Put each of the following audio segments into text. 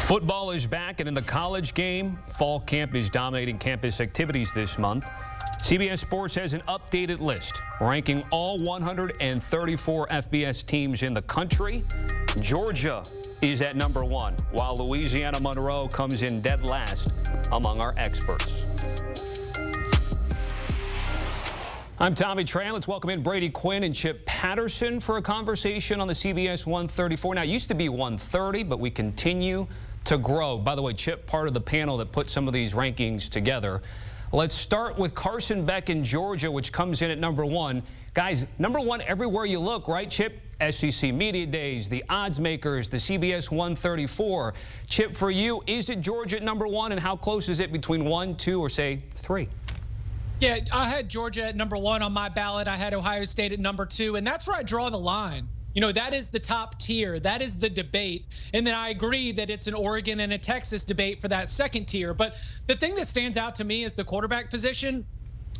Football is back, and in the college game, fall camp is dominating campus activities this month. CBS Sports has an updated list ranking all 134 FBS teams in the country. Georgia is at number 1, while Louisiana Monroe comes in dead last among our experts. I'm Tommy Tran. Let's welcome in Brady, Quinn, and Chip Patterson for a conversation on the CBS 134. Now, it used to be 130, but we continue to grow. By the way, Chip, part of the panel that put some of these rankings together. Let's start with Carson Beck in Georgia, which comes in at number 1. Guys, number 1 everywhere you look, right, Chip? SEC Media Days, the odds makers, the CBS 134. Chip, for you, is it Georgia at number 1, and how close is it between 1, 2, or say 3? Yeah, I had Georgia at number 1 on my ballot. I had Ohio State at number 2, and that's where I draw the line. You know, that is the top tier. That is the debate. And then I agree that it's an Oregon and a Texas debate for that second tier. But the thing that stands out to me is the quarterback position.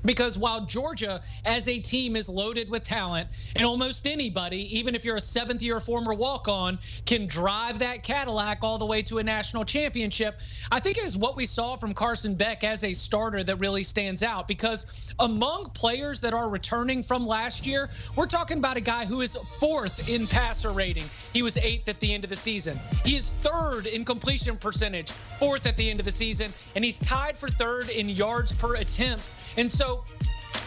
Because while Georgia as a team is loaded with talent, and almost anybody, even if you're a 7th-year former walk-on, can drive that Cadillac all the way to a national championship, I think it is what we saw from Carson Beck as a starter that really stands out. Because among players that are returning from last year, we're talking about a guy who is 4th in passer rating. He was 8th at the end of the season. He is 3rd in completion percentage, 4th at the end of the season, and he's tied for 3rd in yards per attempt. And so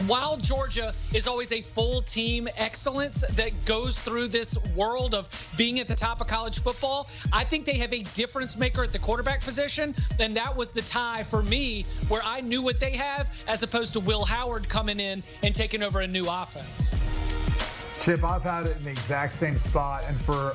while Georgia is always a full team excellence that goes through this world of being at the top of college football, I think they have a difference maker at the quarterback position. And that was the tie for me, where I knew what they have, as opposed to Will Howard coming in and taking over a new offense. Chip, I've had it in the exact same spot, and for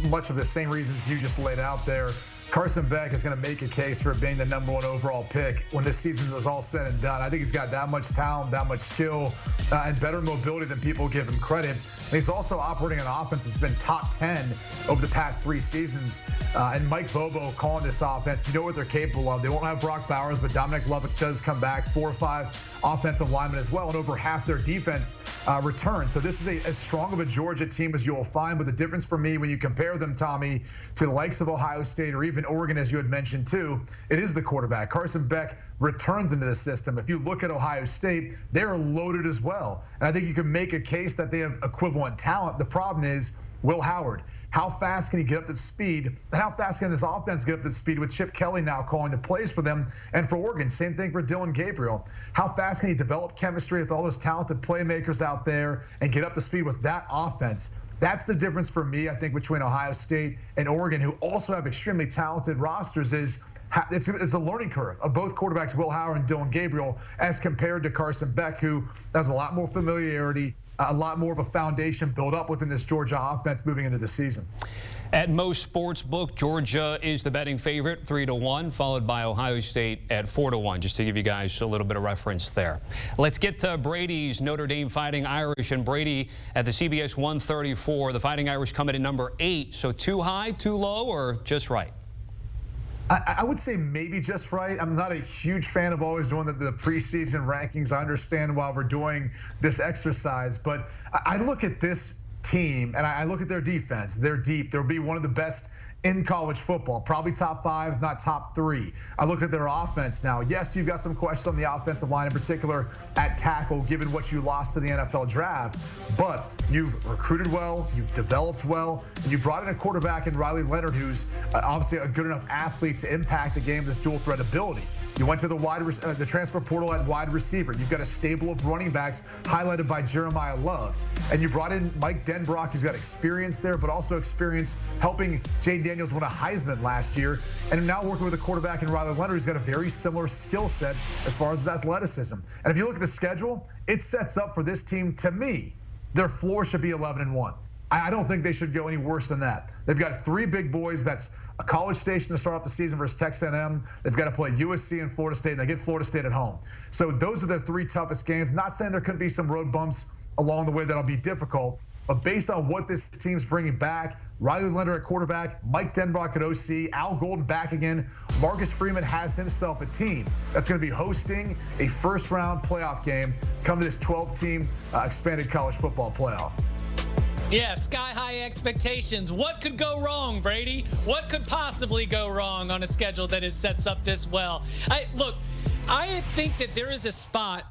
much of the same reasons you just laid out there. Carson Beck is going to make a case for being the number 1 overall pick when this season is all said and done. I think he's got that much talent, that much skill, and better mobility than people give him credit. And he's also operating an offense that's been top 10 over the past 3 seasons. And Mike Bobo calling this offense, you know what they're capable of. They won't have Brock Bowers, but Dominic Lovick does come back, 4 or 5 offensive linemen as well, and over half their defense return. So this is as strong of a Georgia team as you'll find. But the difference for me, when you compare them, Tommy, to the likes of Ohio State or even Oregon, as you had mentioned too, it is the quarterback. Carson Beck returns into the system. If you look at Ohio State, they're loaded as well. And I think you can make a case that they have equivalent talent. The problem is Will Howard. How fast can he get up to speed? And how fast can this offense get up to speed with Chip Kelly now calling the plays for them and for Oregon? Same thing for Dylan Gabriel. How fast can he develop chemistry with all those talented playmakers out there and get up to speed with that offense? That's the difference for me, I think, between Ohio State and Oregon, who also have extremely talented rosters. It's a learning curve of both quarterbacks, Will Howard and Dylan Gabriel, as compared to Carson Beck, who has a lot more familiarity, a lot more of a foundation built up within this Georgia offense moving into the season. At most sports book, Georgia is the betting favorite, 3-1, followed by Ohio State at 4-1, just to give you guys a little bit of reference there. Let's get to Brady's Notre Dame Fighting Irish. And Brady, at the CBS 134, the Fighting Irish come in at number 8. So too high, too low, or just right? I would say maybe just right. I'm not a huge fan of always doing the preseason rankings. I understand why we're doing this exercise, but I look at this team and I look at their defense. They're deep. They'll be one of the best in college football, probably top 5, if not top 3. I look at their offense now. Yes, you've got some questions on the offensive line, in particular at tackle, given what you lost to the NFL draft. But you've recruited well, you've developed well, and you brought in a quarterback in Riley Leonard, who's obviously a good enough athlete to impact the game with his dual threat ability. You went to the transfer portal at wide receiver. You've got a stable of running backs highlighted by Jeremiah Love. And you brought in Mike Denbrock, who's got experience there, but also experience helping Jay Daniels win a Heisman last year. And now working with a quarterback in Riley Leonard, who's got a very similar skill set as far as his athleticism. And if you look at the schedule, it sets up for this team, to me, their floor should be 11-1. I don't think they should go any worse than that. They've got 3 big boys. That's a College Station to start off the season versus Texas A&M. They've got to play USC and Florida State, and they get Florida State at home. So those are the 3 toughest games. Not saying there couldn't be some road bumps along the way that'll be difficult, but based on what this team's bringing back, Riley Leonard at quarterback, Mike Denbrock at OC, Al Golden back again, Marcus Freeman has himself a team that's going to be hosting a first-round playoff game come to this 12-team expanded college football playoff. Yeah, sky-high expectations. What could go wrong, Brady? What could possibly go wrong on a schedule that is sets up this well? I think that there is a spot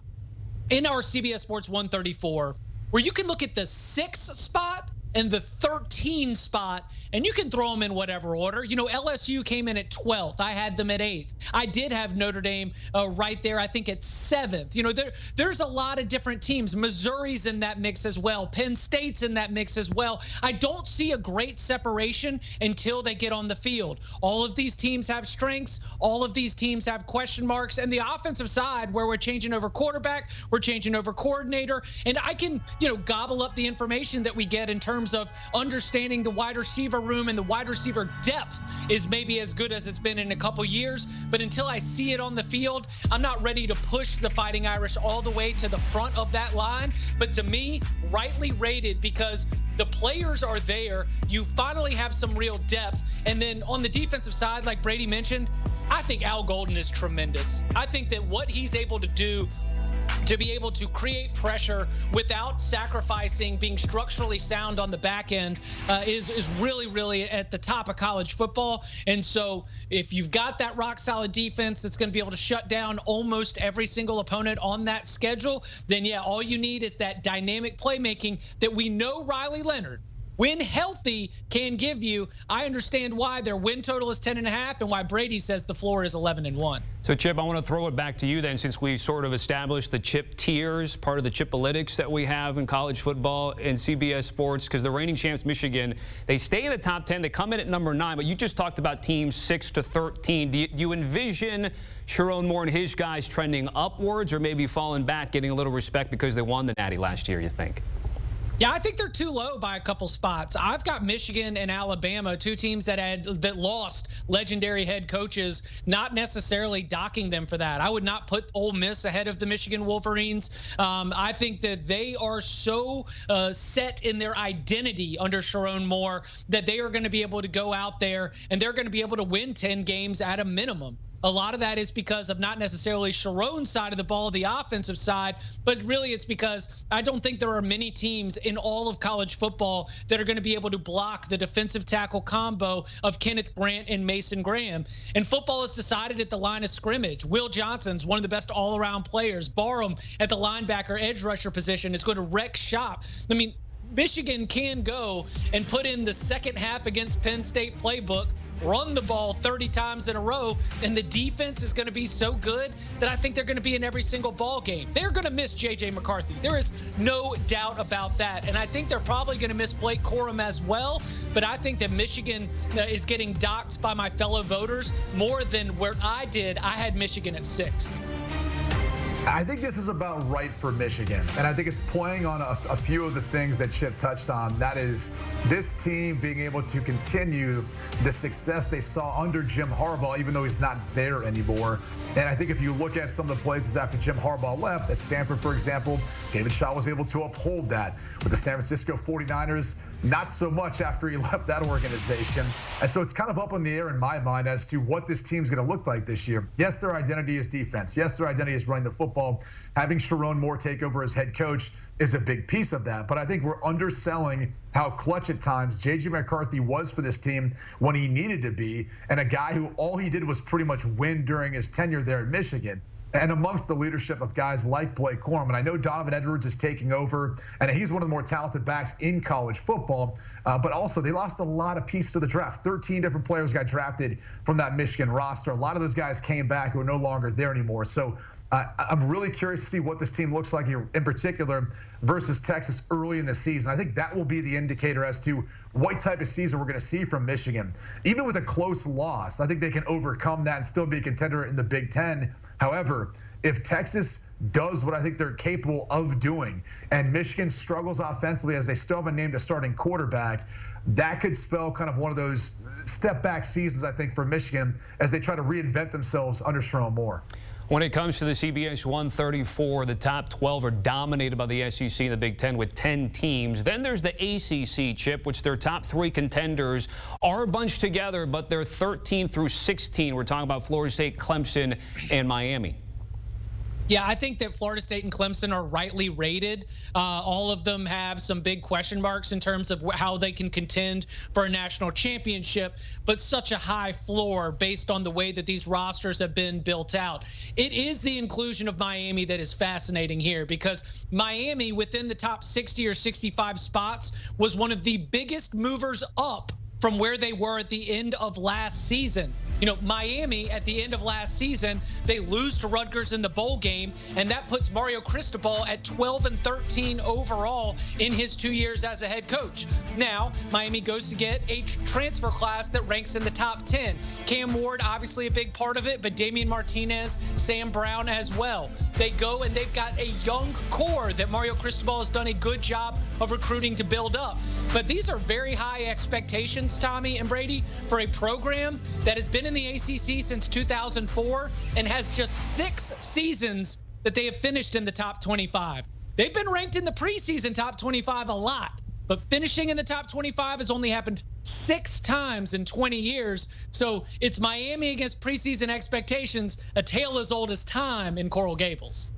in our CBS Sports 134 where you can look at the 6th spot and the 13 spot, and you can throw them in whatever order. You know, LSU came in at 12th. I had them at 8th. I did have Notre Dame right there, I think, at 7th. You know, there's a lot of different teams. Missouri's in that mix as well. Penn State's in that mix as well. I don't see a great separation until they get on the field. All of these teams have strengths. All of these teams have question marks. And the offensive side, where we're changing over quarterback, we're changing over coordinator, and I can, you know, gobble up the information that we get in terms of understanding the wide receiver room, and the wide receiver depth is maybe as good as it's been in a couple years. But until I see it on the field, I'm not ready to push the Fighting Irish all the way to the front of that line. But to me, rightly rated because the players are there. You finally have some real depth. And then on the defensive side, like Brady mentioned, I think Al Golden is tremendous. I think that what he's able to do to be able to create pressure without sacrificing being structurally sound on the back end is really, really at the top of college football. And so if you've got that rock solid defense that's going to be able to shut down almost every single opponent on that schedule, then yeah, all you need is that dynamic playmaking that we know Riley Leonard, when healthy, can give you. I understand why their win total is 10.5 and why Brady says the floor is 11-1. So, Chip, I want to throw it back to you then, since we sort of established the Chip tiers, part of the Chipalytics that we have in college football and CBS Sports, because the reigning champs, Michigan, they stay in the top 10. They come in at number 9, but you just talked about teams 6 to 13. Do you envision Sharon Moore and his guys trending upwards, or maybe falling back, getting a little respect because they won the Natty last year, you think? Yeah, I think they're too low by a couple spots. I've got Michigan and Alabama, 2 teams that lost legendary head coaches, not necessarily docking them for that. I would not put Ole Miss ahead of the Michigan Wolverines. I think that they are so set in their identity under Sharon Moore that they are going to be able to go out there and they're going to be able to win 10 games at a minimum. A lot of that is because of not necessarily Sharon's side of the ball, the offensive side, but really it's because I don't think there are many teams in all of college football that are going to be able to block the defensive tackle combo of Kenneth Grant and Mason Graham. And football is decided at the line of scrimmage. Will Johnson's one of the best all-around players. Barham at the linebacker edge rusher position is going to wreck shop. I mean, Michigan can go and put in the second half against Penn State playbook, run the ball 30 times in a row, and the defense is going to be so good that I think they're going to be in every single ball game. They're going to miss J.J. McCarthy. There is no doubt about that. And I think they're probably going to miss Blake Corum as well. But I think that Michigan is getting docked by my fellow voters more than where I did. I had Michigan at 6th. I think this is about right for Michigan, and I think it's playing on a few of the things that Chip touched on. That is, this team being able to continue the success they saw under Jim Harbaugh, even though he's not there anymore. And I think if you look at some of the places after Jim Harbaugh left, at Stanford, for example, David Shaw was able to uphold that. With the San Francisco 49ers, not so much after he left that organization. And so it's kind of up in the air in my mind as to what this team's going to look like this year. Yes, their identity is defense. Yes, their identity is running the football. Having Sharon Moore take over as head coach is a big piece of that. But I think we're underselling how clutch at times J.J. McCarthy was for this team when he needed to be, and a guy who all he did was pretty much win during his tenure there at Michigan. And amongst the leadership of guys like Blake Corum, and I know Donovan Edwards is taking over, and he's one of the more talented backs in college football, but also they lost a lot of pieces to the draft. 13 different players got drafted from that Michigan roster. A lot of those guys came back who are no longer there anymore. So I'm really curious to see what this team looks like in particular versus Texas early in the season. I think that will be the indicator as to what type of season we're going to see from Michigan. Even with a close loss, I think they can overcome that and still be a contender in the Big Ten. However, if Texas does what I think they're capable of doing, and Michigan struggles offensively as they still haven't named a starting quarterback, that could spell kind of one of those step-back seasons, I think, for Michigan as they try to reinvent themselves under Sharon Moore. When it comes to the CBS 134, the top 12 are dominated by the SEC and the Big Ten with 10 teams. Then there's the ACC, Chip, which their top 3 contenders are bunched together, but they're 13 through 16. We're talking about Florida State, Clemson, and Miami. Yeah, I think that Florida State and Clemson are rightly rated. All of them have some big question marks in terms of how they can contend for a national championship, but such a high floor based on the way that these rosters have been built out. It is the inclusion of Miami that is fascinating here, because Miami within the top 60 or 65 spots was one of the biggest movers up from where they were at the end of last season. You know, Miami at the end of last season, they lose to Rutgers in the bowl game, and that puts Mario Cristobal at 12-13 overall in his 2 years as a head coach. Now, Miami goes to get a transfer class that ranks in the top 10. Cam Ward, obviously a big part of it, but Damian Martinez, Sam Brown as well. They go and they've got a young core that Mario Cristobal has done a good job of recruiting to build up. But these are very high expectations, Tommy and Brady, for a program that has been in the ACC since 2004 and has just 6 seasons that they have finished in the top 25. They've been ranked in the preseason top 25 a lot, but finishing in the top 25 has only happened 6 times in 20 years. So it's Miami against preseason expectations, a tale as old as time in Coral Gables.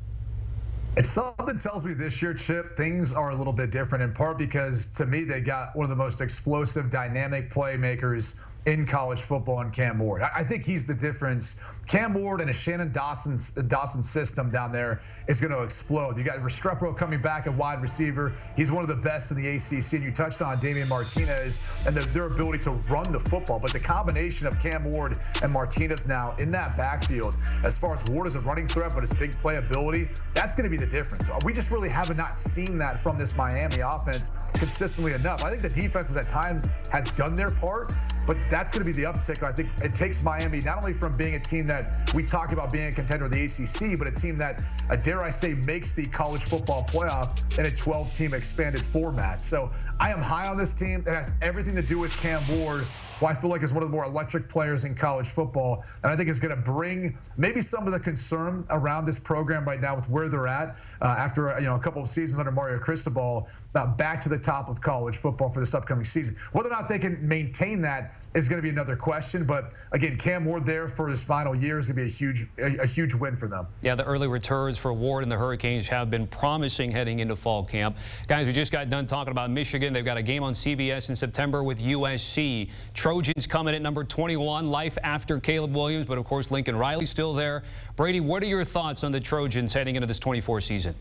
It's something tells me this year, Chip, things are a little bit different, in part because, to me, they got one of the most explosive, dynamic playmakers in college football in Cam Ward. I think he's the difference. Cam Ward and a Shannon Dawson system down there is going to explode. You got Restrepo coming back at wide receiver. He's one of the best in the ACC. And you touched on Damian Martinez and their ability to run the football. But the combination of Cam Ward and Martinez now in that backfield, as far as Ward as a running threat, but his big playability, that's going to be the difference. We just really have not seen that from this Miami offense consistently enough. I think the defense at times has done their part, but that's going to be the uptick. I think it takes Miami not only from being a team that we talk about being a contender of the ACC, but a team that, dare I say, makes the college football playoff in a 12-team expanded format. So I am high on this team. It has everything to do with Cam Ward, who I feel like is one of the more electric players in college football. And I think is going to bring maybe some of the concern around this program right now with where they're at after a couple of seasons under Mario Cristobal, back to the top of college football for this upcoming season. Whether or not they can maintain that is going to be another question. But again, Cam Ward there for his final year is going to be a huge win for them. Yeah, the early returns for Ward and the Hurricanes have been promising heading into fall camp. Guys, we just got done talking about Michigan. They've got a game on CBS in September with USC. Trojans coming at number 21, life after Caleb Williams, but of course Lincoln Riley's still there. Brady, what are your thoughts on the Trojans heading into this 24 season?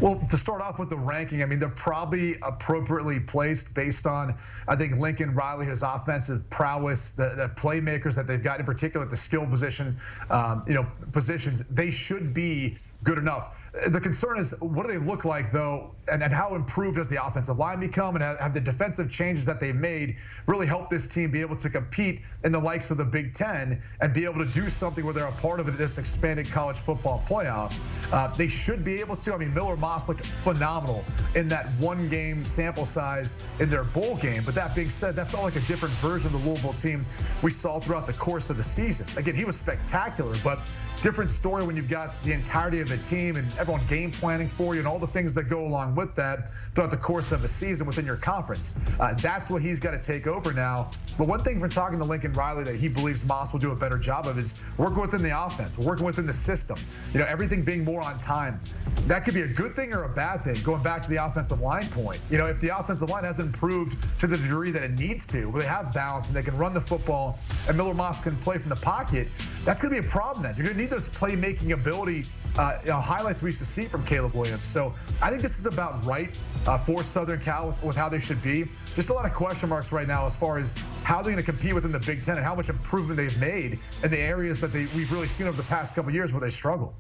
Well, to start off with the ranking, I mean, they're probably appropriately placed based on, I think, Lincoln Riley, his offensive prowess, the playmakers that they've got, in particular at the skill position, positions. They should be good enough. The concern is, what do they look like, though, and how improved does the offensive line become, and have the defensive changes that they've made really help this team be able to compete in the likes of the Big Ten and be able to do something where they're a part of this expanded college football playoff? They should be able to. I mean, Miller Moss looked phenomenal in that one-game sample size in their bowl game. But that being said, that felt like a different version of the Louisville team we saw throughout the course of the season. Again, he was spectacular, but different story when you've got the entirety of the team and everyone game planning for you and all the things that go along with that throughout the course of a season within your conference. That's what he's got to take over now. But one thing from talking to Lincoln Riley that he believes Moss will do a better job of is working within the offense, working within the system. Everything being more on time. That could be a good thing or a bad thing, going back to the offensive line point. If the offensive line hasn't improved to the degree that it needs to, where they have balance and they can run the football and Miller Moss can play from the pocket, that's going to be a problem then. You're going to need those playmaking ability highlights we used to see from Caleb Williams. So I think this is about right for Southern Cal with how they should be. Just a lot of question marks right now as far as how they're going to compete within the Big Ten and how much improvement they've made in the areas that we've really seen over the past couple of years where they struggle.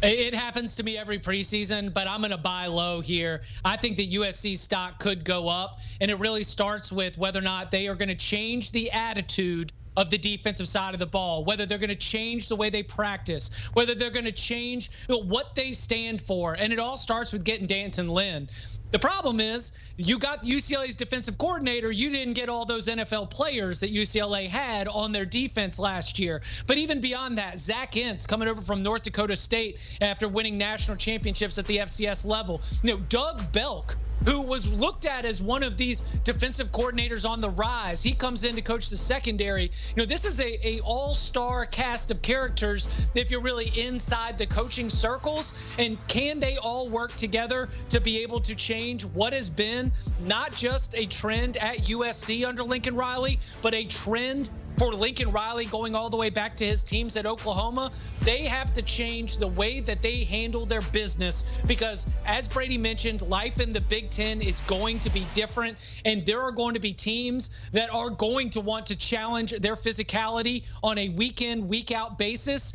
It happens to me every preseason, but I'm going to buy low here. I think the USC stock could go up, and it really starts with whether or not they are going to change the attitude of the defensive side of the ball, whether they're going to change the way they practice, whether they're going to change what they stand for. And it all starts with getting D'Anton Lynn. The problem is you got UCLA's defensive coordinator. You didn't get all those NFL players that UCLA had on their defense last year. But even beyond that, Zach Entz coming over from North Dakota State after winning national championships at the FCS level. Doug Belk who was looked at as one of these defensive coordinators on the rise. He comes in to coach the secondary. This is a all-star cast of characters if you're really inside the coaching circles. And can they all work together to be able to change what has been not just a trend at USC under Lincoln Riley, but a trend for Lincoln Riley going all the way back to his teams at Oklahoma? They have to change the way that they handle their business because, as Brady mentioned, life in the Big Ten is going to be different, and there are going to be teams that are going to want to challenge their physicality on a week-in, week-out basis.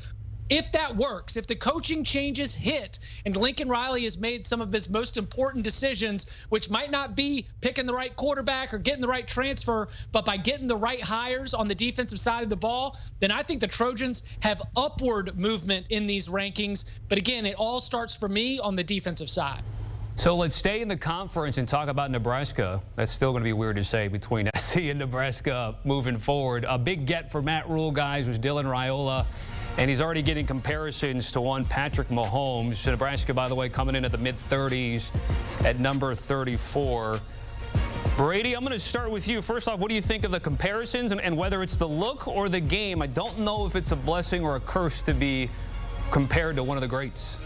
If that works, if the coaching changes hit and Lincoln Riley has made some of his most important decisions, which might not be picking the right quarterback or getting the right transfer, but by getting the right hires on the defensive side of the ball, then I think the Trojans have upward movement in these rankings. But again, it all starts for me on the defensive side. So let's stay in the conference and talk about Nebraska. That's still going to be weird to say between SC and Nebraska moving forward. A big get for Matt Rule, guys, was Dylan Raiola. And he's already getting comparisons to one Patrick Mahomes. Nebraska, by the way, coming in at the mid-30s at number 34. Brady, I'm going to start with you. First off, what do you think of the comparisons and whether it's the look or the game? I don't know if it's a blessing or a curse to be compared to one of the greats.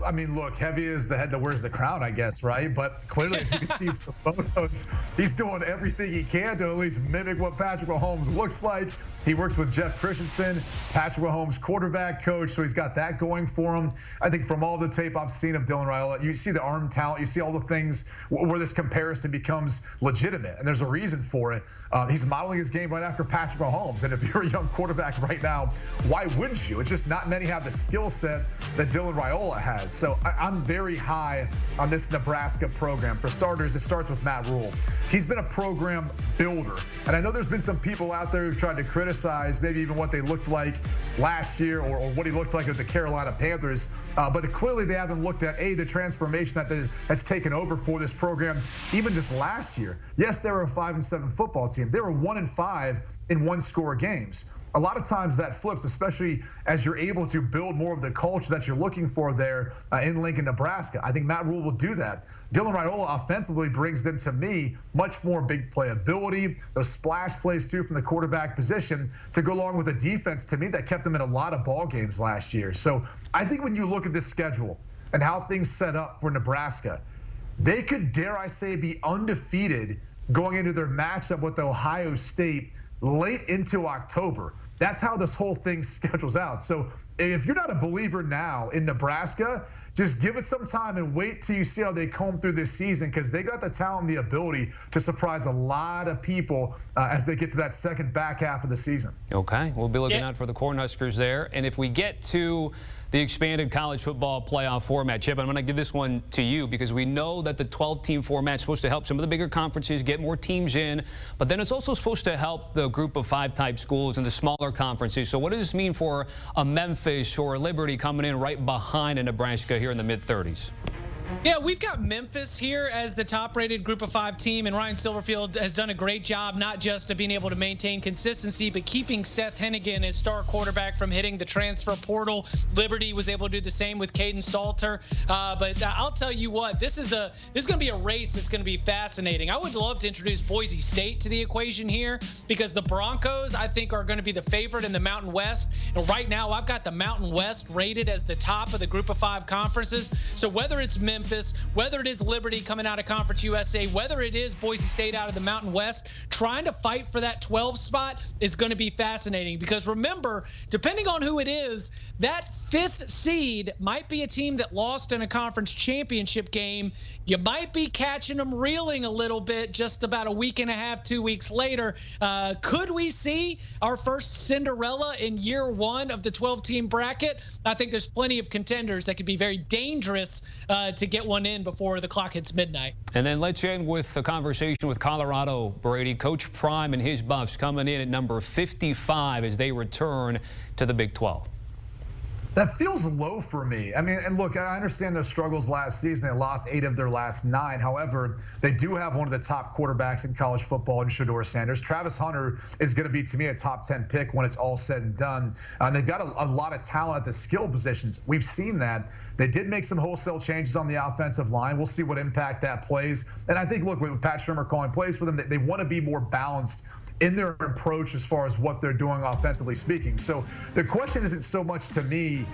I mean, look, heavy is the head that wears the crown, I guess, right? But clearly, as you can see from the photos, he's doing everything he can to at least mimic what Patrick Mahomes looks like. He works with Jeff Christensen, Patrick Mahomes' quarterback coach, so he's got that going for him. I think from all the tape I've seen of Dylan Raiola, you see the arm talent, you see all the things where this comparison becomes legitimate, and there's a reason for it. He's modeling his game right after Patrick Mahomes, and if you're a young quarterback right now, why wouldn't you? It's just not many have the skill set that Dylan Raiola has. So I'm very high on this Nebraska program. For starters, it starts with Matt Rule. He's been a program builder. And I know there's been some people out there who've tried to criticize maybe even what they looked like last year or what he looked like with the Carolina Panthers. But clearly they haven't looked at, the transformation that has taken over for this program, even just last year. Yes, they were a 5-7 football team. They were 1-5 in one-score games. A lot of times that flips, especially as you're able to build more of the culture that you're looking for there in Lincoln, Nebraska. I think Matt Rule will do that. Dylan Raiola offensively brings them, to me, much more big playability, those splash plays, too, from the quarterback position to go along with the defense, to me, that kept them in a lot of ball games last year. So I think when you look at this schedule and how things set up for Nebraska, they could, dare I say, be undefeated going into their matchup with Ohio State late into October. That's how this whole thing schedules out. So if you're not a believer now in Nebraska, just give it some time and wait till you see how they comb through this season, because they got the talent and the ability to surprise a lot of people as they get to that second back half of the season. Okay, we'll be looking out for the Cornhuskers there. And if we get to the expanded college football playoff format, Chip, I'm going to give this one to you because we know that the 12-team format is supposed to help some of the bigger conferences get more teams in, but then it's also supposed to help the group of 5 type schools and the smaller conferences. So what does this mean for a Memphis or a Liberty coming in right behind a Nebraska here in the mid-30s? Yeah, we've got Memphis here as the top-rated Group of 5 team, and Ryan Silverfield has done a great job not just of being able to maintain consistency, but keeping Seth Hennigan, his star quarterback, from hitting the transfer portal. Liberty was able to do the same with Caden Salter. But I'll tell you what, this is going to be a race that's going to be fascinating. I would love to introduce Boise State to the equation here because the Broncos, I think, are going to be the favorite in the Mountain West. And right now, I've got the Mountain West rated as the top of the Group of 5 conferences. So whether it's Memphis, whether it is Liberty coming out of Conference USA, whether it is Boise State out of the Mountain West, trying to fight for that 12 spot is going to be fascinating because remember, depending on who it is, that 5th seed might be a team that lost in a conference championship game. You might be catching them reeling a little bit just about a week and a half, 2 weeks later. Could we see our first Cinderella in year 1 of the 12-team bracket? I think there's plenty of contenders that could be very dangerous to get one in before the clock hits midnight. And then let's end with a conversation with Colorado, Brady. Coach Prime and his Buffs coming in at number 55 as they return to the Big 12. That feels low for me. I mean, and look, I understand their struggles last season. They lost 8 of their last 9. However, they do have one of the top quarterbacks in college football in Shedeur Sanders. Travis Hunter is going to be, to me, a top 10 pick when it's all said and done. And they've got a lot of talent at the skill positions. We've seen that. They did make some wholesale changes on the offensive line. We'll see what impact that plays. And I think, look, with Pat Shurmur calling plays for them, they want to be more balanced in their approach as far as what they're doing offensively speaking. So the question isn't so much to me,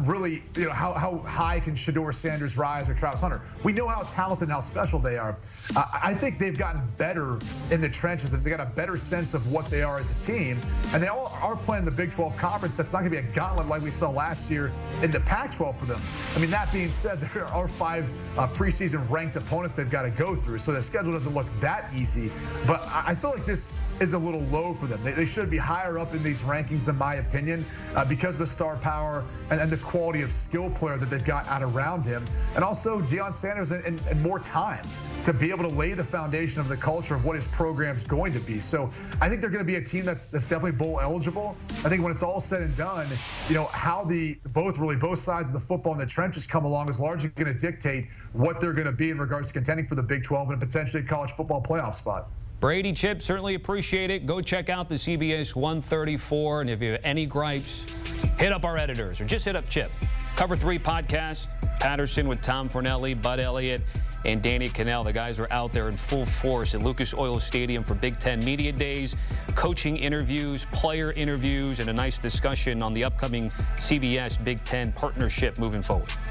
really, how high can Shedeur Sanders rise or Travis Hunter? We know how talented and how special they are. I think they've gotten better in the trenches. They got a better sense of what they are as a team. And they all are playing the Big 12 Conference. That's not going to be a gauntlet like we saw last year in the Pac-12 for them. I mean, that being said, there are 5 preseason ranked opponents they've got to go through. So the schedule doesn't look that easy. But I feel like this is a little low for them. They should be higher up in these rankings, in my opinion, because of the star power and the quality of skill player that they've got out around him. And also Deion Sanders and more time to be able to lay the foundation of the culture of what his program's going to be. So I think they're going to be a team that's definitely bowl eligible. I think when it's all said and done, how both sides of the football in the trenches come along is largely going to dictate what they're going to be in regards to contending for the Big 12 and potentially a college football playoff spot. Brady, Chip, certainly appreciate it. Go check out the CBS 134. And if you have any gripes, hit up our editors or just hit up Chip. Cover 3 podcast, Patterson with Tom Fornelli, Bud Elliott, and Danny Cannell. The guys are out there in full force at Lucas Oil Stadium for Big Ten Media Days, coaching interviews, player interviews, and a nice discussion on the upcoming CBS Big Ten partnership moving forward.